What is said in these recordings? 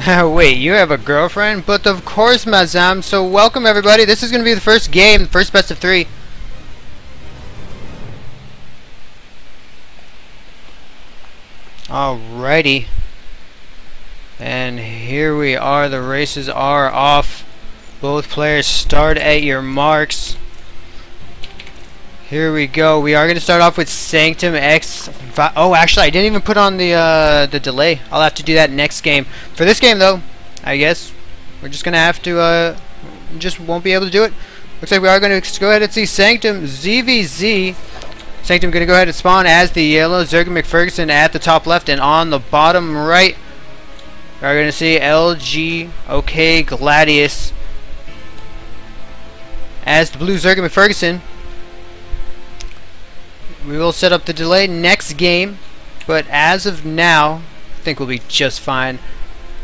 Wait, you have a girlfriend? But of course, Mazam. So welcome everybody. This is going to be the first game, first best of 3. Alrighty. And here we are. The races are off. Both players start at your marks. Here we go. We are going to start off with SanctumXVI. Oh, actually, I didn't even put on the delay. I'll have to do that next game. For this game, though, I guess we're just going to have to, just won't be able to do it. Looks like we are going to go ahead and see SanctumXVI. Sanctum going to go ahead and spawn as the yellow ZergMcFerguson at the top left, and on the bottom right, we are going to see LGokgladius as the blue ZergMcFerguson. We will set up the delay next game, but as of now, I think we'll be just fine.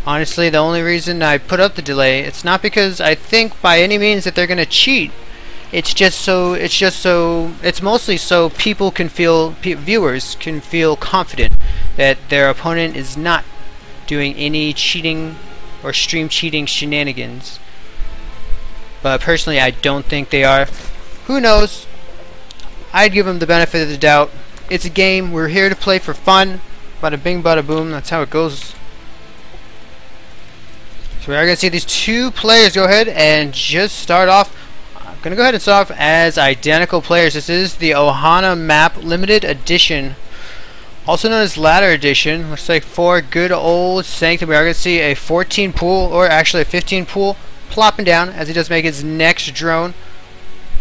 Honestly, the only reason I put up the delay, it's not because I think by any means that they're gonna cheat. It's mostly so people can feel, viewers can feel confident that their opponent is not doing any cheating or stream cheating shenanigans. But personally, I don't think they are. Who knows? I'd give them the benefit of the doubt. It's a game. We're here to play for fun. Bada bing, bada boom. That's how it goes. So we are going to see these two players go ahead and just start off. I'm going to go ahead and start off as identical players. This is the Ohana map limited edition, also known as ladder edition. Looks like for good old Sanctum, we are going to see a 14 pool, or actually a 15 pool, plopping down as he does make his next drone.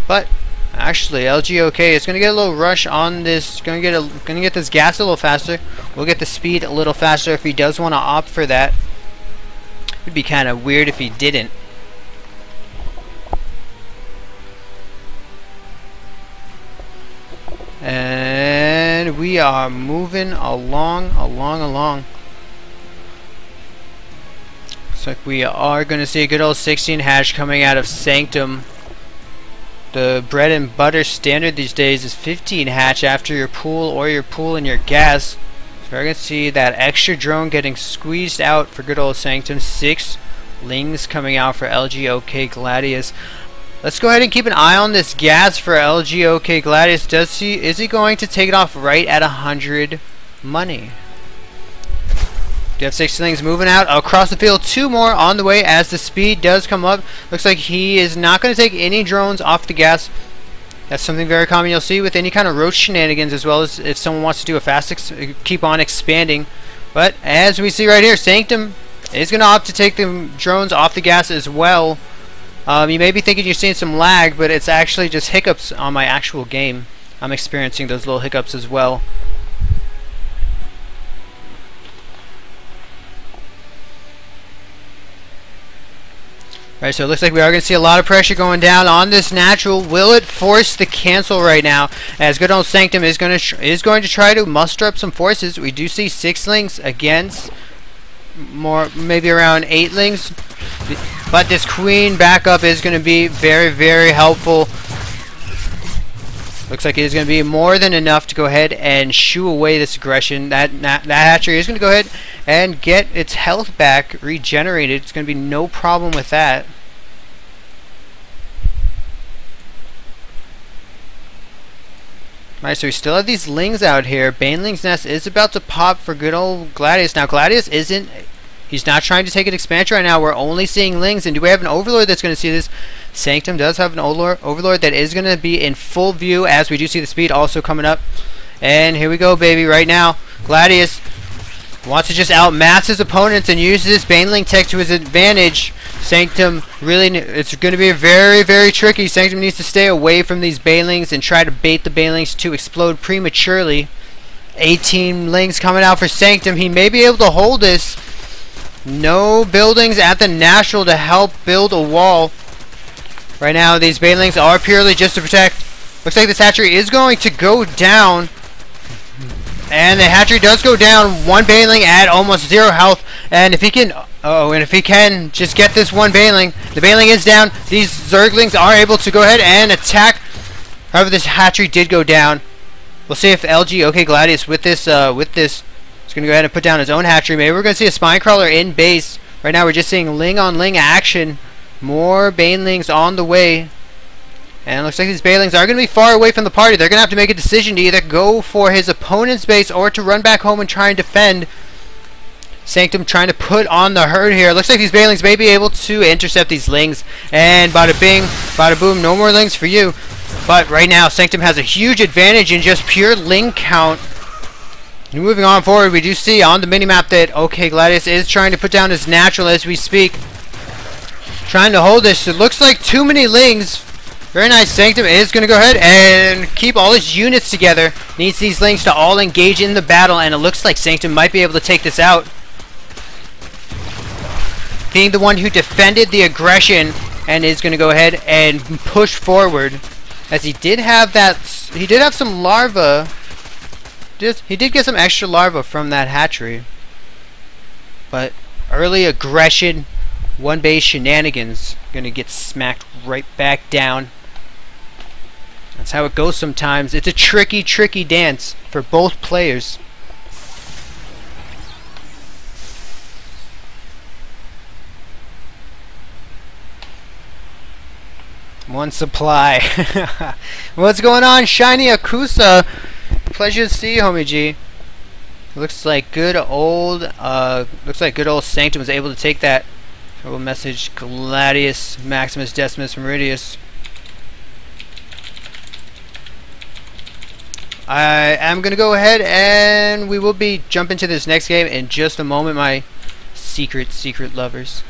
But actually, LGok is going to get a little rush on this. Going to get this gas a little faster. We'll get the speed a little faster if he does want to opt for that. It'd be kind of weird if he didn't. And we are moving along. Looks like we are going to see a good old 16 hash coming out of Sanctum. The bread and butter standard these days is 15 hatch after your pool or your pool and your gas. So we're going to see that extra drone getting squeezed out for good old Sanctum. 6 lings coming out for LGokgladius. Let's go ahead and keep an eye on this gas for LGokgladius. Is he going to take it off right at 100 money? You have 6 things moving out across the field. 2 more on the way as the speed does come up. Looks like he is not going to take any drones off the gas. That's something very common you'll see with any kind of roach shenanigans, as well as if someone wants to do a fast keep on expanding. But as we see right here, Sanctum is going to opt to take the drones off the gas as well. You may be thinking you're seeing some lag, but it's actually just hiccups on my actual game. I'm experiencing those little hiccups as well. Alright, so it looks like we are going to see a lot of pressure going down on this natural. Will it force the cancel right now? As good old Sanctum is going to try to muster up some forces. We do see 6 lings against maybe around 8 lings. But this queen backup is going to be very, very helpful. Looks like it is going to be more than enough to go ahead and shoo away this aggression. That hatchery is going to go ahead and get its health back regenerated. It's going to be no problem with that. Alright, so we still have these lings out here. Baneling's nest is about to pop for good old Gladius. Now, Gladius he's not trying to take an expansion right now. We're only seeing lings. And do we have an overlord that's going to see this? Sanctum does have an overlord that is going to be in full view, as we do see the speed also coming up. And here we go, baby, right now. Gladius wants to just outmass his opponents and use this Baneling tech to his advantage. Sanctum it's going to be very, very tricky. Sanctum needs to stay away from these Banelings and try to bait the Banelings to explode prematurely. 18 lings coming out for Sanctum. He may be able to hold this. No buildings at the natural to help build a wall. Right now, these Banelings are purely just to protect. Looks like this hatchery is going to go down. And the hatchery does go down. 1 Baneling at almost 0 health. And if he can, just get this 1 Baneling, the Baneling is down. These Zerglings are able to go ahead and attack. However, this hatchery did go down. We'll see if LGokgladius with this is going to go ahead and put down his own hatchery. Maybe we're going to see a spine crawler in base. Right now we're just seeing Ling on Ling action. More Banelings on the way. And it looks like these Banelings are going to be far away from the party. They're going to have to make a decision to either go for his opponent's base or to run back home and try and defend. Sanctum trying to put on the herd here. Looks like these Banelings may be able to intercept these Lings. And bada bing, bada boom, no more Lings for you. But right now, Sanctum has a huge advantage in just pure Ling count. Moving on forward, we do see on the minimap that Gladius is trying to put down his natural as we speak. Trying to hold this. It looks like too many Lings. Very nice. Sanctum is going to go ahead and keep all his units together. Needs these Lings to all engage in the battle, and it looks like Sanctum might be able to take this out. Being the one who defended the aggression and is going to go ahead and push forward. As he did have some larvae. He did get some extra larvae from that hatchery. But early aggression, one base shenanigans, gonna get smacked right back down. That's how it goes sometimes. It's a tricky, tricky dance for both players. One supply. What's going on, Shiny Akusa? Pleasure to see you, homie G. Looks like good old Sanctum was able to take that little message. Gladius, Maximus, Decimus, Meridius. I am gonna go ahead and we will be jumping to this next game in just a moment, my secret lovers.